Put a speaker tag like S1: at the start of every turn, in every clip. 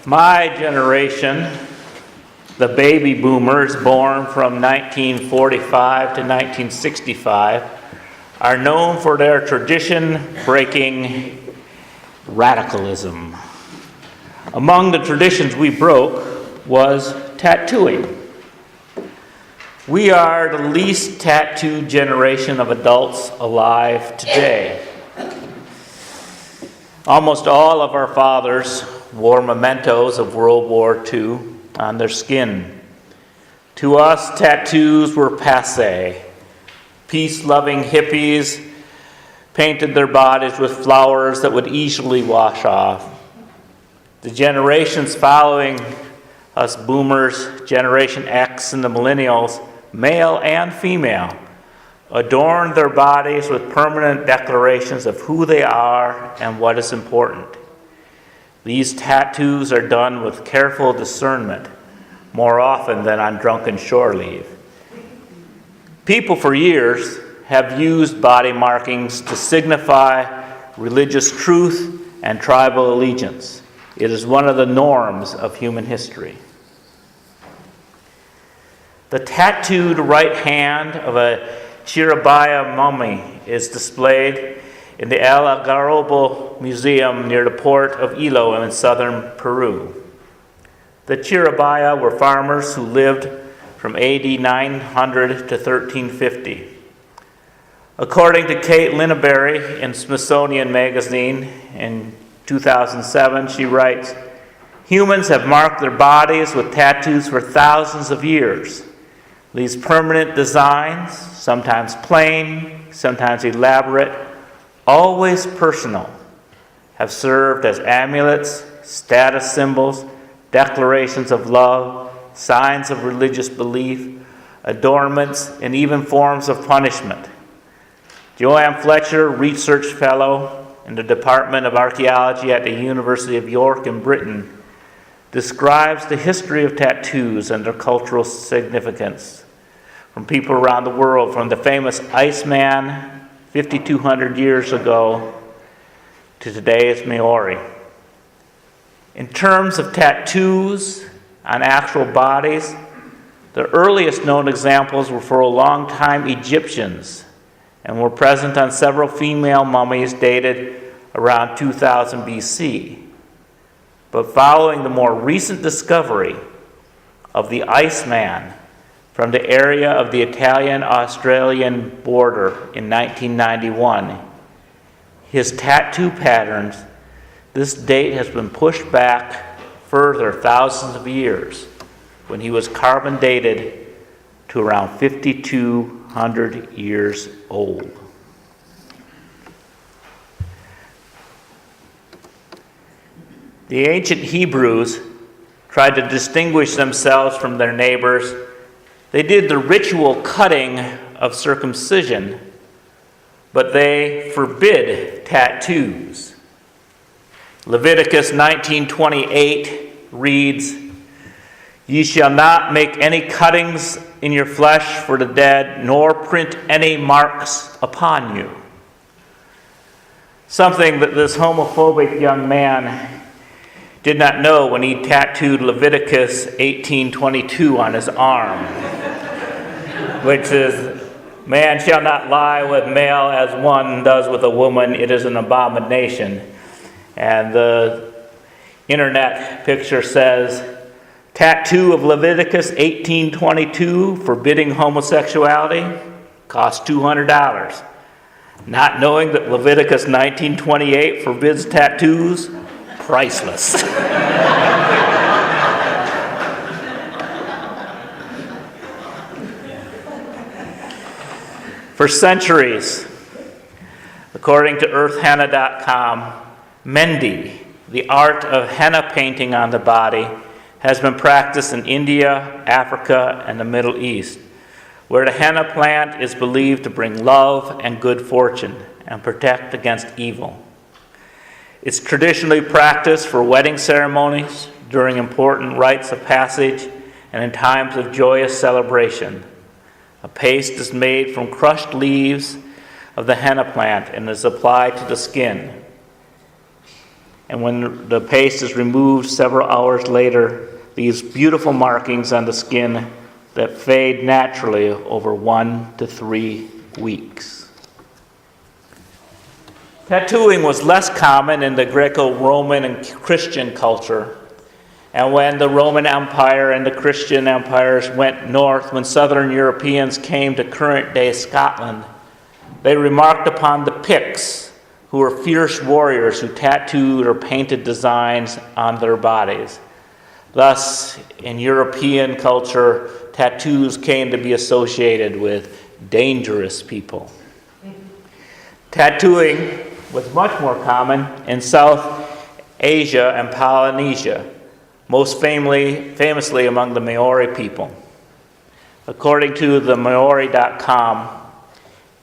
S1: My generation, the baby boomers born from 1945 to 1965, are known for their tradition-breaking radicalism. Among the traditions we broke was tattooing. We are the least tattooed generation of adults alive today. Almost all of our fathers wore mementos of World War II on their skin. To us, tattoos were passé. Peace-loving hippies painted their bodies with flowers that would easily wash off. The generations following us boomers, Generation X and the millennials, male and female, adorned their bodies with permanent declarations of who they are and what is important. These tattoos are done with careful discernment, more often than on drunken shore leave. People for years have used body markings to signify religious truth and tribal allegiance. It is one of the norms of human history. The tattooed right hand of a Chiribaya mummy is displayed in the El Algarrobo Museum near the port of Ilo in southern Peru. The Chiribaya were farmers who lived from AD 900 to 1350. According to Kate Linneberry in Smithsonian Magazine in 2007, she writes, "Humans have marked their bodies with tattoos for thousands of years. These permanent designs, sometimes plain, sometimes elaborate, always personal, have served as amulets, status symbols, declarations of love, signs of religious belief, adornments, and even forms of punishment." Joanne Fletcher, research fellow in the Department of Archaeology at the University of York in Britain, describes the history of tattoos and their cultural significance from people around the world, from the famous Iceman 5,200 years ago to today's Maori. In terms of tattoos on actual bodies, the earliest known examples were for a long time Egyptians and were present on several female mummies dated around 2000 BC. But following the more recent discovery of the Iceman from the area of the Italian-Australian border in 1991, his tattoo patterns, this date has been pushed back further thousands of years when he was carbon dated to around 5,200 years old. The ancient Hebrews tried to distinguish themselves from their neighbors. They did the ritual cutting of circumcision, but they forbid tattoos. Leviticus 19:28 reads, "Ye shall not make any cuttings in your flesh for the dead, nor print any marks upon you." Something that this homophobic young man did not know when he tattooed Leviticus 18:22 on his arm, which is, "Man shall not lie with male as one does with a woman, it is an abomination." And the internet picture says, "Tattoo of Leviticus 18:22 forbidding homosexuality costs $200. Not knowing that Leviticus 19:28 forbids tattoos, priceless." For centuries, according to earthhenna.com, Mendi, the art of henna painting on the body, has been practiced in India, Africa, and the Middle East, where the henna plant is believed to bring love and good fortune and protect against evil. It's traditionally practiced for wedding ceremonies, during important rites of passage, and in times of joyous celebration. A paste is made from crushed leaves of the henna plant and is applied to the skin. And when the paste is removed several hours later, these beautiful markings on the skin that fade naturally over 1 to 3 weeks. Tattooing was less common in the Greco-Roman and Christian culture. And when the Roman Empire and the Christian empires went north, when southern Europeans came to current-day Scotland, they remarked upon the Picts, who were fierce warriors who tattooed or painted designs on their bodies. Thus, in European culture, tattoos came to be associated with dangerous people. Tattooing was much more common in South Asia and Polynesia, most famously among the Maori people. According to the Maori.com,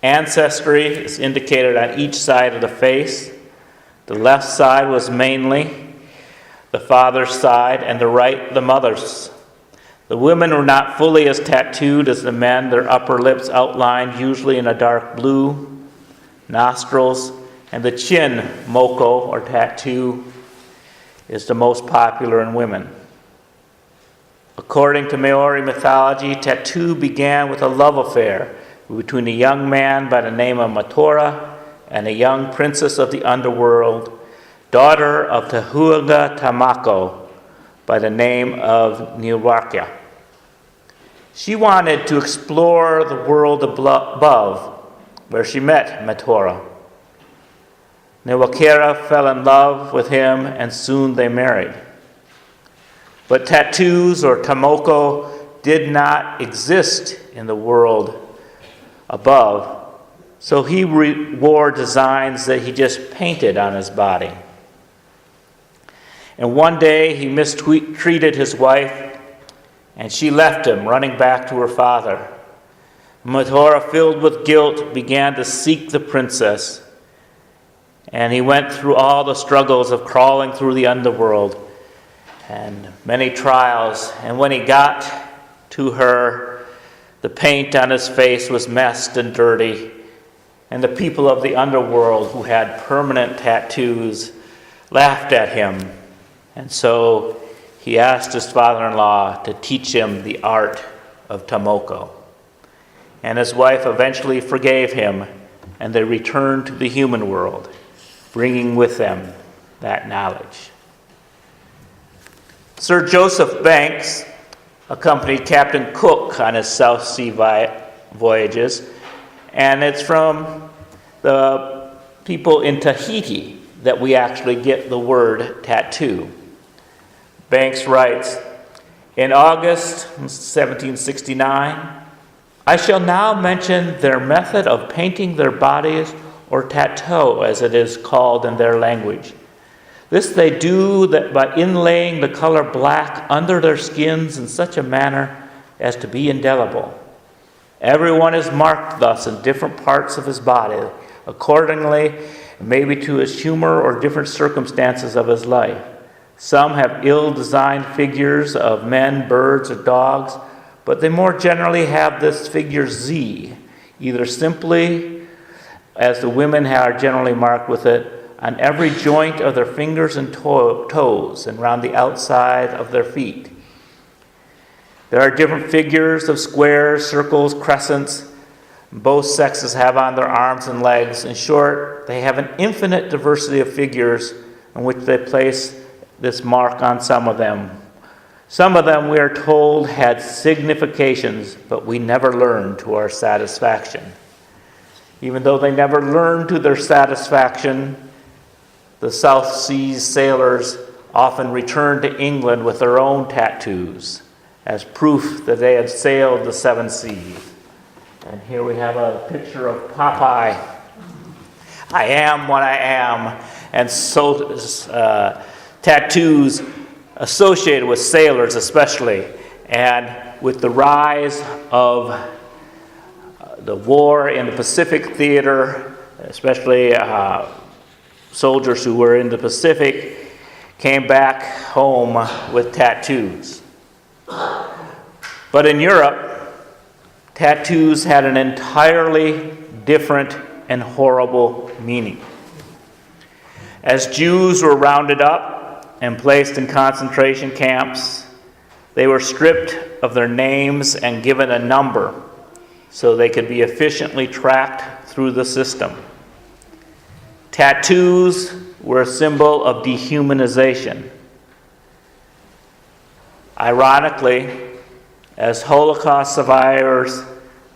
S1: ancestry is indicated on each side of the face. The left side was mainly the father's side, and the right the mother's. The women were not fully as tattooed as the men, their upper lips outlined usually in a dark blue, nostrils, and the chin, moko or tattoo, is the most popular in women. According to Maori mythology, tattoo began with a love affair between a young man by the name of Matora and a young princess of the underworld, daughter of Tahuga Tamako by the name of Niwarkia. She wanted to explore the world above, where she met Matora. Niwarkia fell in love with him, and soon they married. But tattoos or tamoko did not exist in the world above, so he wore designs that he just painted on his body. And one day he mistreated his wife, and she left him, running back to her father. Matora, filled with guilt, began to seek the princess, and he went through all the struggles of crawling through the underworld and many trials. And when he got to her, the paint on his face was messed and dirty, and the people of the underworld who had permanent tattoos laughed at him. And so he asked his father-in-law to teach him the art of tamoko. And his wife eventually forgave him, and they returned to the human world, bringing with them that knowledge. Sir Joseph Banks accompanied Captain Cook on his South Sea voyages, and it's from the people in Tahiti that we actually get the word tattoo. Banks writes, in August 1769, I shall now mention their method of painting their bodies, or tattoo as it is called in their language. This they do by inlaying the color black under their skins in such a manner as to be indelible. Everyone is marked thus in different parts of his body, accordingly, maybe to his humor or different circumstances of his life. Some have ill-designed figures of men, birds, or dogs, but they more generally have this figure Z, either simply, as the women are generally marked with it, on every joint of their fingers and toes and round the outside of their feet. There are different figures of squares, circles, crescents. Both sexes have on their arms and legs. In short, they have an infinite diversity of figures in which they place this mark on some of them. Some of them, we are told, had significations, but we never learned to our satisfaction. Even though they never learned to their satisfaction, the South Seas sailors often returned to England with their own tattoos as proof that they had sailed the seven seas. And here we have a picture of Popeye. I am what I am. And so tattoos associated with sailors especially. And with the rise of the war in the Pacific theater, especially soldiers who were in the Pacific, came back home with tattoos. But in Europe, tattoos had an entirely different and horrible meaning. As Jews were rounded up and placed in concentration camps, they were stripped of their names and given a number so they could be efficiently tracked through the system. Tattoos were a symbol of dehumanization. Ironically, as Holocaust survivors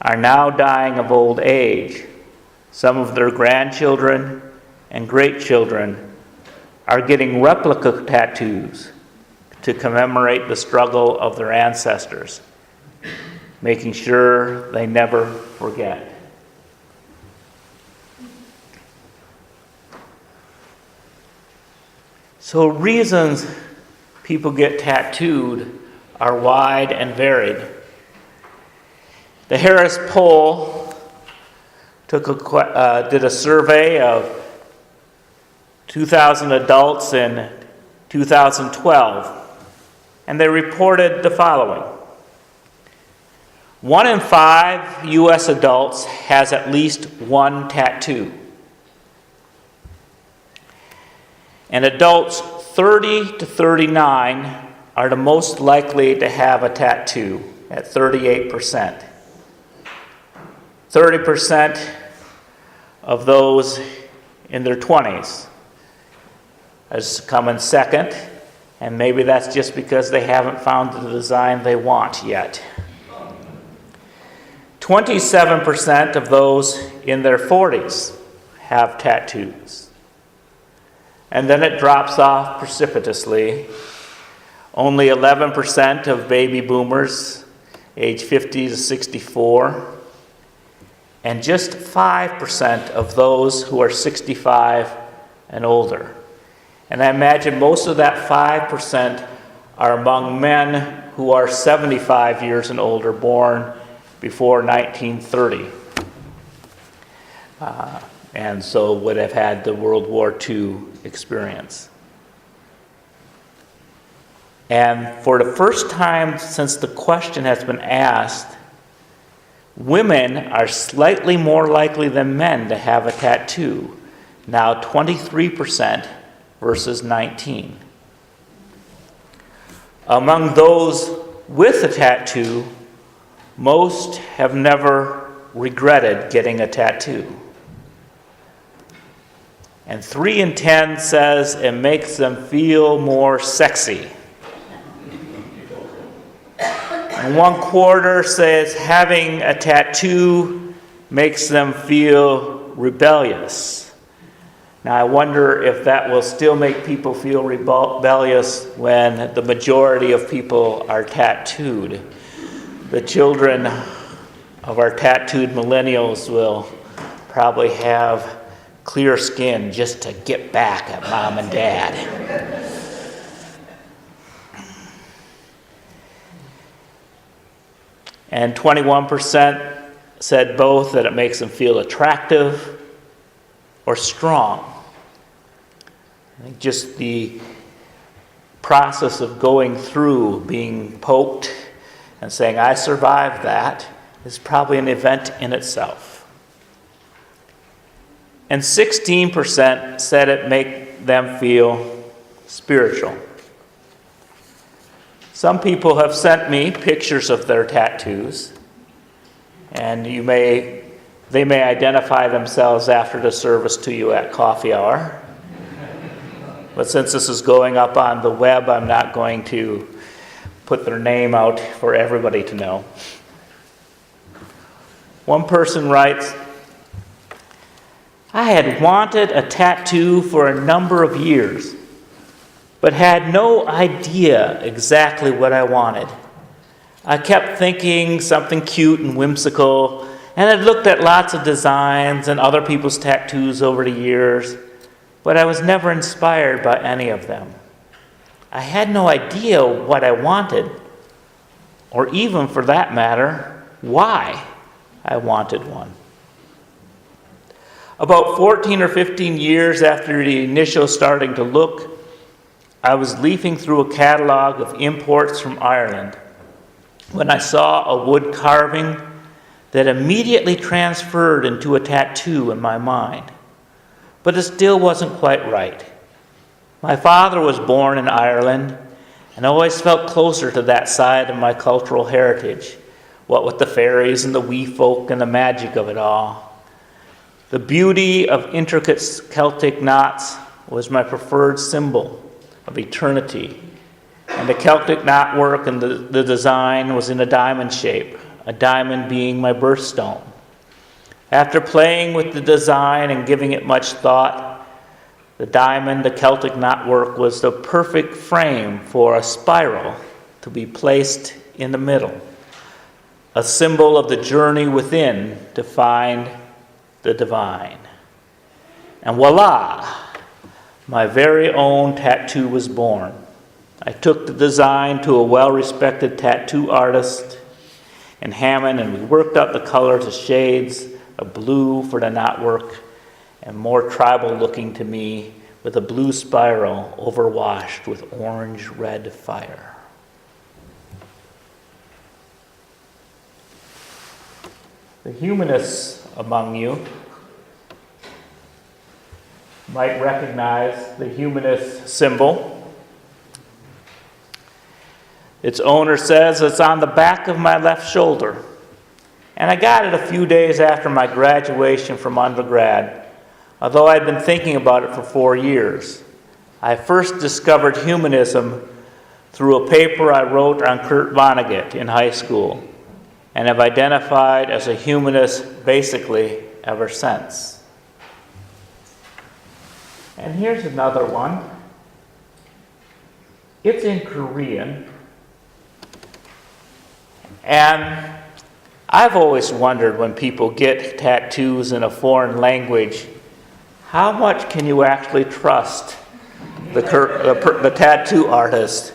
S1: are now dying of old age, some of their grandchildren and great-children are getting replica tattoos to commemorate the struggle of their ancestors, making sure they never forget. So reasons people get tattooed are wide and varied. The Harris poll did a survey of 2,000 adults in 2012, and they reported the following. 1 in 5 U.S. adults has at least one tattoo. And adults 30 to 39 are the most likely to have a tattoo at 38%. 30% of those in their 20s has come in second, and maybe that's just because they haven't found the design they want yet. 27% of those in their 40s have tattoos. And then it drops off precipitously. Only 11% of baby boomers age 50 to 64, and just 5% of those who are 65 and older. And I imagine most of that 5% are among men who are 75 years and older, born before 1930. And so would have had the World War II experience. And for the first time since the question has been asked, women are slightly more likely than men to have a tattoo, now 23% versus 19%. Among those with a tattoo, most have never regretted getting a tattoo. And 3 in 10 says it makes them feel more sexy. And 1/4 says having a tattoo makes them feel rebellious. Now I wonder if that will still make people feel rebellious when the majority of people are tattooed. The children of our tattooed millennials will probably have clear skin just to get back at mom and dad. And 21% said both, that it makes them feel attractive or strong. I think just the process of going through being poked and saying, I survived that, is probably an event in itself. And 16% said it made them feel spiritual. Some people have sent me pictures of their tattoos, and they may identify themselves after the service to you at coffee hour. But since this is going up on the web, I'm not going to put their name out for everybody to know. One person writes, I had wanted a tattoo for a number of years, but had no idea exactly what I wanted. I kept thinking something cute and whimsical, and I'd looked at lots of designs and other people's tattoos over the years, but I was never inspired by any of them. I had no idea what I wanted, or even for that matter, why I wanted one. About 14 or 15 years after the initial starting to look, I was leafing through a catalog of imports from Ireland when I saw a wood carving that immediately transferred into a tattoo in my mind. But it still wasn't quite right. My father was born in Ireland and always felt closer to that side of my cultural heritage, what with the fairies and the wee folk and the magic of it all. The beauty of intricate Celtic knots was my preferred symbol of eternity, and the Celtic knotwork and the design was in a diamond shape, a diamond being my birthstone. After playing with the design and giving it much thought, the diamond, the Celtic knotwork, was the perfect frame for a spiral to be placed in the middle, a symbol of the journey within to find the divine. And voila, my very own tattoo was born. I took the design to a well-respected tattoo artist in Hammond, and we worked out the color to shades of blue for the knotwork and more tribal looking to me, with a blue spiral overwashed with orange-red fire. The humanists among you might recognize the humanist symbol. Its owner says it's on the back of my left shoulder, and I got it a few days after my graduation from undergrad. Although I'd been thinking about it for 4 years. I first discovered humanism through a paper I wrote on Kurt Vonnegut in high school, and have identified as a humanist basically ever since. And here's another one. It's in Korean, and I've always wondered when people get tattoos in a foreign language, how much can you actually trust the tattoo artist?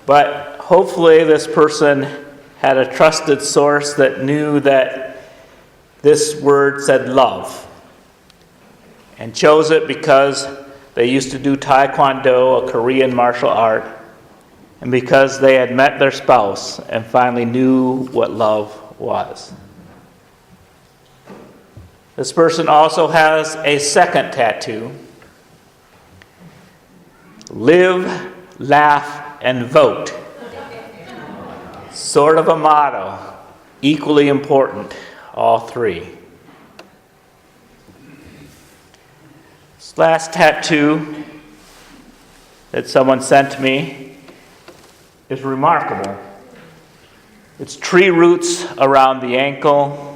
S1: But hopefully this person had a trusted source that knew that this word said love, and chose it because they used to do Taekwondo, a Korean martial art, and because they had met their spouse and finally knew what love was. This person also has a second tattoo. Live, laugh, and vote. Sort of a motto. Equally important, all three. This last tattoo that someone sent me is remarkable. It's tree roots around the ankle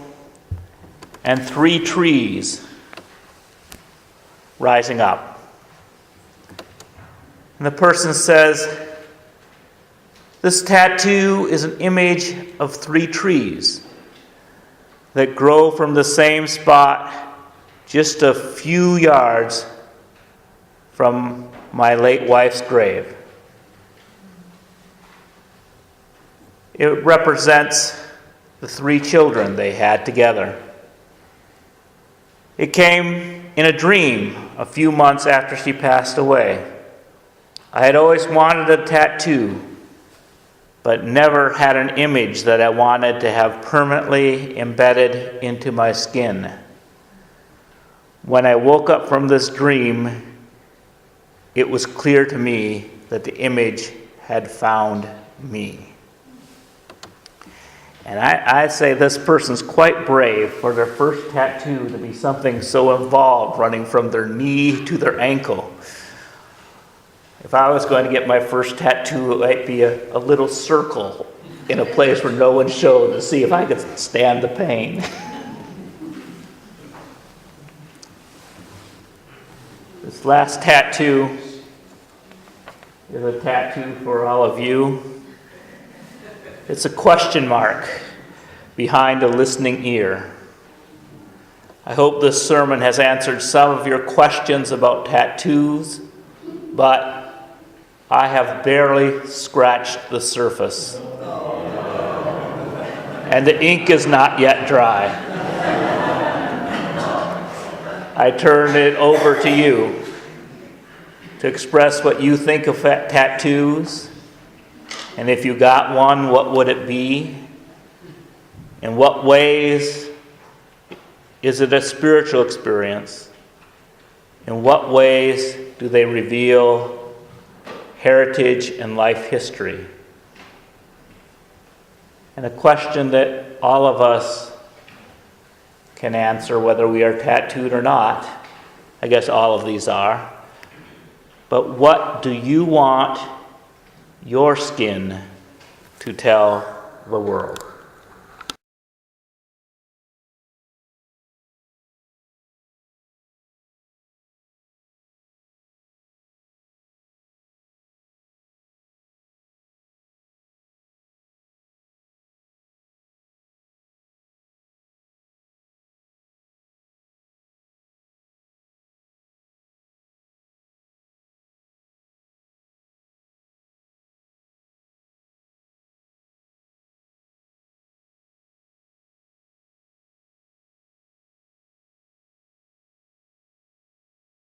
S1: and 3 trees rising up. And the person says, this tattoo is an image of 3 trees that grow from the same spot just a few yards from my late wife's grave. It represents the 3 children they had together. It came in a dream a few months after she passed away. I had always wanted a tattoo, but never had an image that I wanted to have permanently embedded into my skin. When I woke up from this dream, it was clear to me that the image had found me. And I'd say this person's quite brave for their first tattoo to be something so involved, running from their knee to their ankle. If I was going to get my first tattoo, it might be a little circle in a place where no one showed to see if I could stand the pain. This last tattoo is a tattoo for all of you. It's a question mark behind a listening ear. I hope this sermon has answered some of your questions about tattoos, but I have barely scratched the surface. And the ink is not yet dry. I turn it over to you to express what you think of tattoos. And if you got one, what would it be? In what ways is it a spiritual experience? In what ways do they reveal heritage and life history? And a question that all of us can answer, whether we are tattooed or not. I guess all of these are. But what do you want your skin to tell the world?